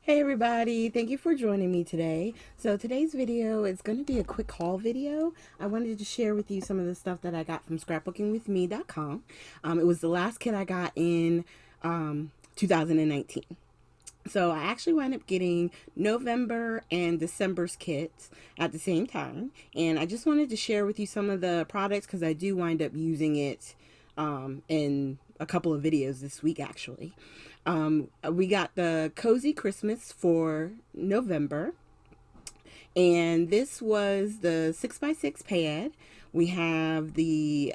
Hey everybody, thank you for joining me today. So today's video is going to be a quick haul video. I wanted to share with you some of the stuff that I got from scrapbookingwithme.com. It was the last kit I got in 2019. So I actually wound up getting November and December's kits at the same time. And I just wanted to share with you some of the products because I do wind up using it in a couple of videos this week actually. We got the Cozy Christmas for November, and this was the 6x6 pad. We have the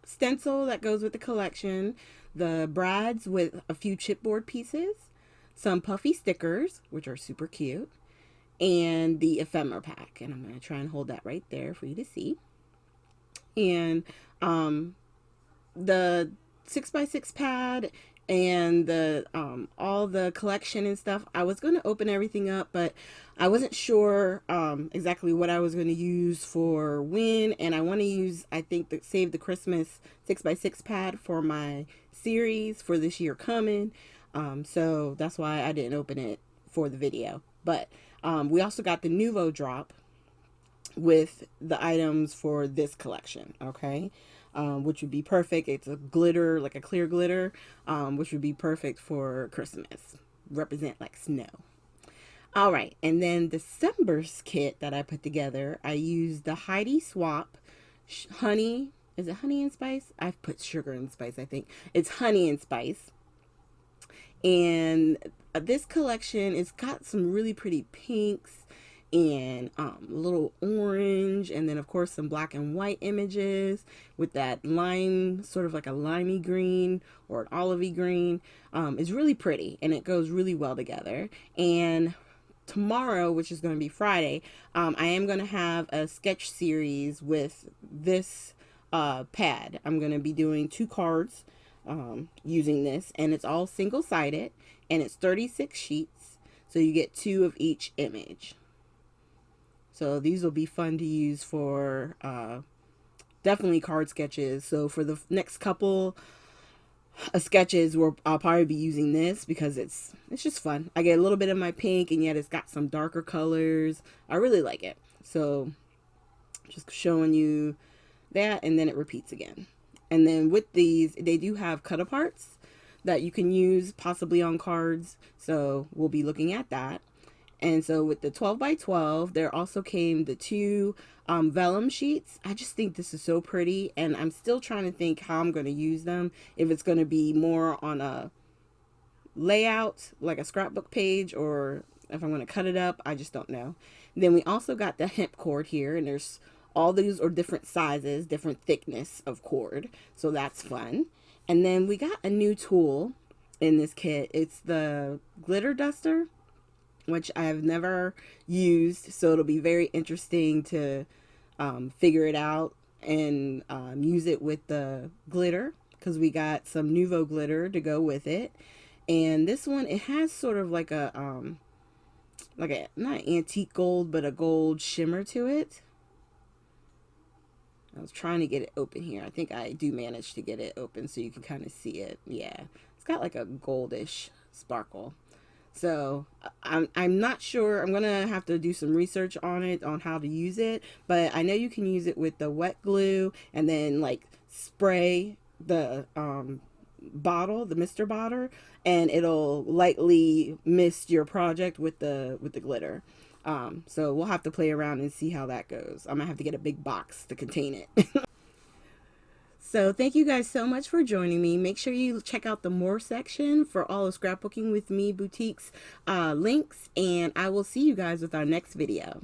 stencil that goes with the collection, the brads with a few chipboard pieces, some puffy stickers, which are super cute, and the ephemera pack. And I'm going to try and hold that right there for you to see. And the 6x6 pad and the all the collection and stuff, I was going to open everything up, but I wasn't sure exactly what I was going to use for when, and I want to use, I think, save the Christmas 6x6 pad for my series for this year coming, so that's why I didn't open it for the video. But we also got the Nuvo drop with the items for this collection, okay? Which would be perfect. It's a glitter, like a clear glitter, which would be perfect for Christmas. Represent like snow. All right, and then December's kit that I put together, I used the Heidi Swap honey. Is it honey and spice? I've put sugar and spice, I think. It's honey and spice. And this collection, it's got some really pretty pinks and a little orange, and then of course some black and white images with that lime, sort of like a limey green or an olivey green. It's really pretty and it goes really well together. And tomorrow, which is going to be Friday, I am going to have a sketch series with this pad. I'm going to be doing 2 cards using this, and it's all single-sided, and it's 36 sheets, so you get 2 of each image. So these will be fun to use for definitely card sketches. So for the next couple of sketches, I'll probably be using this because it's just fun. I get a little bit of my pink, and yet it's got some darker colors. I really like it. So just showing you that, and then it repeats again. And then with these, they do have cut aparts that you can use possibly on cards. So we'll be looking at that. And so with the 12x12, there also came the 2 vellum sheets. I just think this is so pretty, and I'm still trying to think how I'm going to use them. If it's going to be more on a layout, like a scrapbook page, or if I'm going to cut it up, I just don't know. Then we also got the hemp cord here, and there's all these are different sizes, different thickness of cord. So that's fun. And then we got a new tool in this kit. It's the glitter duster, which I have never used, so it'll be very interesting to figure it out and use it with the glitter, because we got some Nuvo glitter to go with it. And this one, it has sort of like a not antique gold, but a gold shimmer to it. I was trying to get it open here. I think I do manage to get it open so you can kind of see it. Yeah, it's got like a goldish sparkle. So I'm not sure. I'm gonna have to do some research on it, on how to use it, but I know you can use it with the wet glue and then like spray the bottle, the mister bottle, and it'll lightly mist your project with the glitter. So we'll have to play around and see how that goes. I'm gonna have to get a big box to contain it. So thank you guys so much for joining me. Make sure you check out the more section for all of Scrapbooking with Me boutiques links, and I will see you guys with our next video.